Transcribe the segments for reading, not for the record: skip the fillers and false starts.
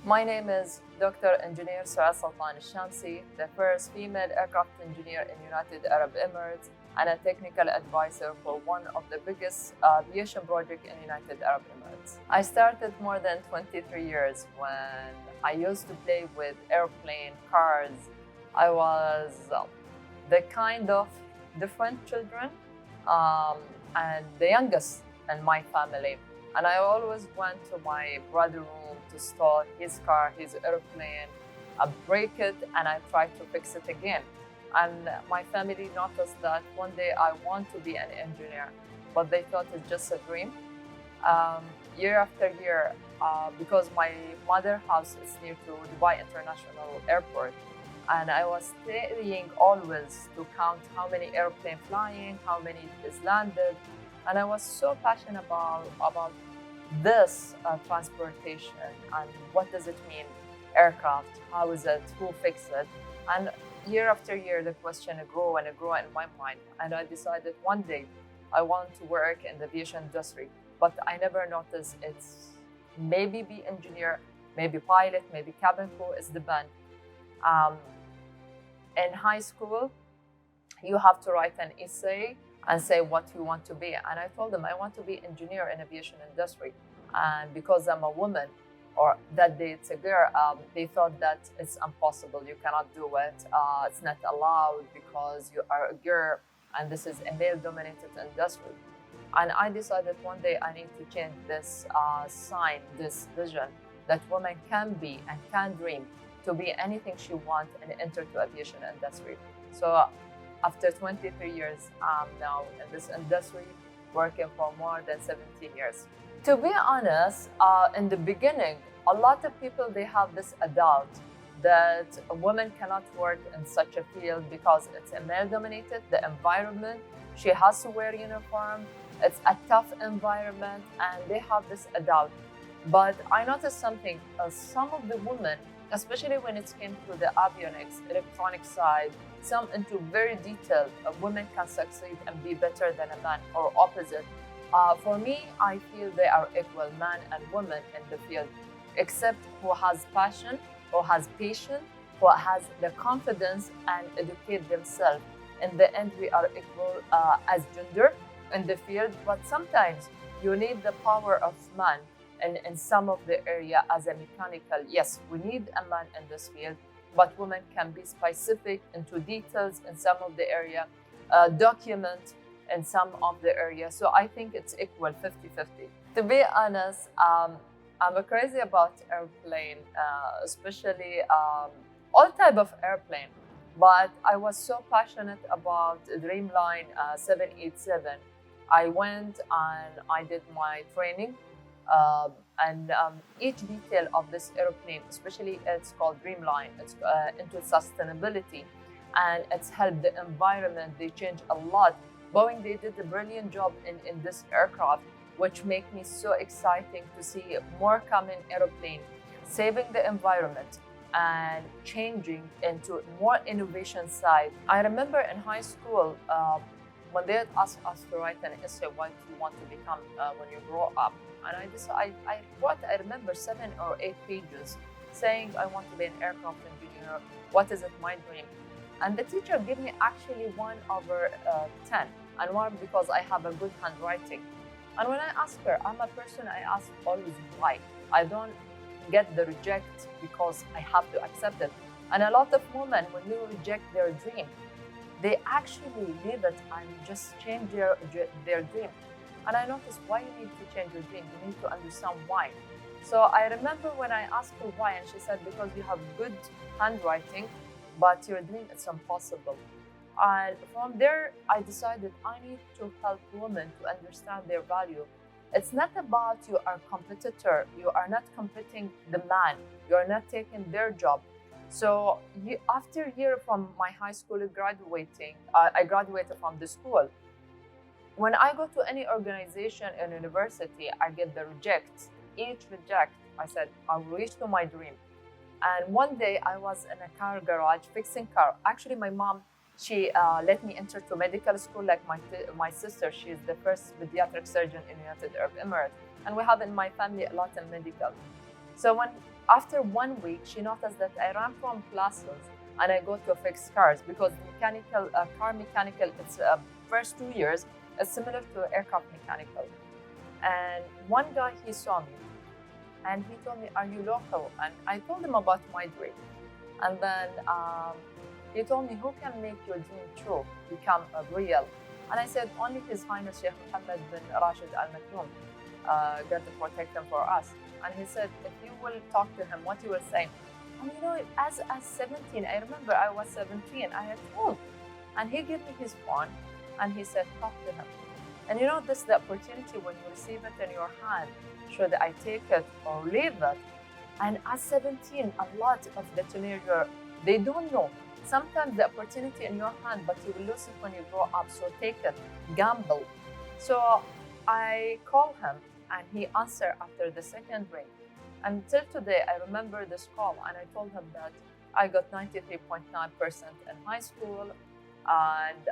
My name is Dr. Engineer Suaad Alshamsi, the first female aircraft engineer in United Arab Emirates and a technical advisor for one of the biggest aviation projects in United Arab Emirates. I started more than 23 years when I used to play with airplane, cars. I was the kind of different children and the youngest in my family. And I always went to my brother's room to start his car, his airplane. I break it and I try to fix it again. And my family noticed that one day I want to be an engineer, but they thought it's just a dream. Year after year, because my mother's house is near to Dubai International Airport, and I was studying always to count how many airplanes flying, how many is landed, and I was so passionate about this transportation and what does it mean, aircraft, how is it, who fixes it, and year after year the question grew and grew in my mind, and I decided one day I want to work in the aviation industry, but I never noticed it's maybe be engineer, maybe pilot, maybe cabin crew, it's depend. In high school, you have to write an essay and say what you want to be. And I told them I want to be engineer in aviation industry. And because I'm a woman, or that day it's a girl, they thought that it's impossible. You cannot do it. It's not allowed because you are a girl and this is a male-dominated industry. And I decided one day I need to change this sign, this vision that women can be and can dream to be anything she wants and enter to aviation industry. So after 23 years, I'm now in this industry, working for more than 17 years. To be honest, in the beginning, a lot of people, they have this doubt that a woman cannot work in such a field because it's a male-dominated, the environment, she has to wear uniform, it's a tough environment, and they have this doubt. But I noticed something, some of the women, especially when it came to the avionics, electronic side, some into very detailed, women can succeed and be better than a man or opposite. For me, I feel they are equal, man and woman in the field, except who has passion, who has patience, who has the confidence and educate themselves. In the end, we are equal as gender in the field, but sometimes you need the power of man. And in some of the area as a mechanical, yes, we need a man in this field, but women can be specific into details in some of the area, document in some of the area. So I think it's equal 50-50. To be honest, I'm crazy about airplane, especially all type of airplane, but I was so passionate about Dreamline 787. I went and I did my training. Each detail of this airplane, especially it's called Dreamline, it's into sustainability and it's helped the environment. They changed a lot. Boeing, they did a brilliant job in this aircraft, which make me so exciting to see more common airplane, saving the environment and changing into more innovation side. I remember in high school, when they had asked us to write an essay, what you want to become when you grow up. And I wrote, I remember 7 or 8 pages saying I want to be an aircraft engineer, what is it, my dream. And the teacher gave me actually 1/10, and one because I have a good handwriting. And when I asked her, I'm a person, I ask always why. I don't get the reject because I have to accept it. And a lot of women, when you reject their dream, they actually leave it and just change their dream. And I noticed why you need to change your dream. You need to understand why. So I remember when I asked her why, and she said, because you have good handwriting, but your dream is impossible. And from there, I decided I need to help women to understand their value. It's not about you are a competitor. You are not competing the man. You are not taking their job. So after a year from my high school graduating, I graduated from the school. When I go to any organization and university, I get the reject. Each reject, I said, I'll reach to my dream. And one day I was in a car garage fixing car. Actually, my mom, she let me enter to medical school like my sister. She is the first pediatric surgeon in United Arab Emirates. And we have in my family a lot of medical. So when After 1 week, she noticed that I ran from classes and I go to fix cars because mechanical, car mechanical, it's first 2 years is similar to aircraft mechanical. And one guy, he saw me and he told me, "Are you local?" And I told him about my dream. And then he told me, "Who can make your dream true, become real?" And I said, "Only His Highness Sheikh Mohammed bin Rashid Al Maktoum, God to protect him for us." And he said, "If you will talk to him, what you will say?" And you know, as 17, I remember I was 17, I had told. And he gave me his phone and he said, "Talk to him." And you know, this is the opportunity when you receive it in your hand. Should I take it or leave it? And at 17, a lot of the teenagers, they don't know. Sometimes the opportunity in your hand, but you will lose it when you grow up. So take it, gamble. So I called him and he answered after the second ring. Until today, I remember this call and I told him that I got 93.9% in high school and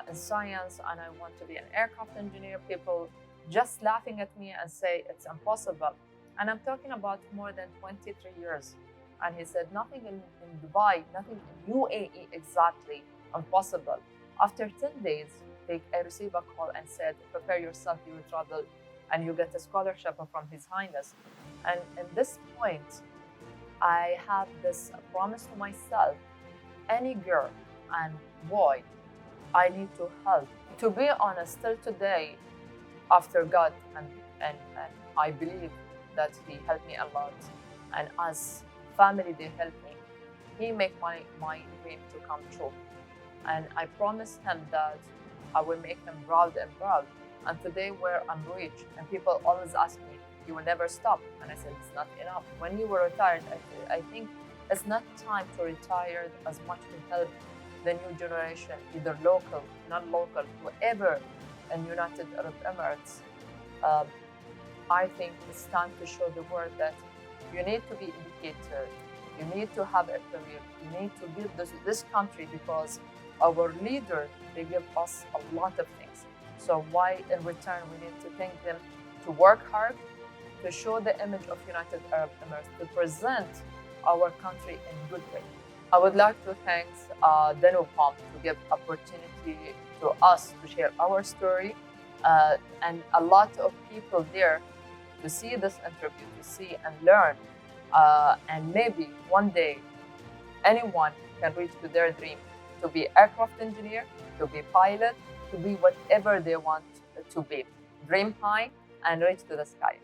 in science, and I want to be an aircraft engineer. People just laughing at me and say it's impossible. And I'm talking about more than 23 years. And he said, nothing in Dubai, nothing in UAE exactly impossible. After 10 days, I received a call and said, prepare yourself, you will travel and you get a scholarship from His Highness. And at this point, I have this promise to myself, any girl and boy, I need to help. To be honest, till today, after God, and I believe that He helped me a lot, and as family, they helped me. He made my dream to come true. And I promised him that I will make him proud and proud. And today where I'm rich, and people always ask me, you will never stop. And I said, it's not enough. When you were retired, I think it's not time to retire as much to help the new generation, either local, not local, whoever in United Arab Emirates. I think it's time to show the world that you need to be educated, you need to have a career, you need to build this country, because our leaders, they give us a lot of things. So why in return we need to thank them, to work hard, to show the image of United Arab Emirates, to present our country in a good way. I would like to thank Danube to give opportunity to us to share our story, and a lot of people there to see this interview, to see and learn, and maybe one day anyone can reach to their dream, to be aircraft engineer, to be pilot, to be whatever they want to be. Dream high and reach to the sky.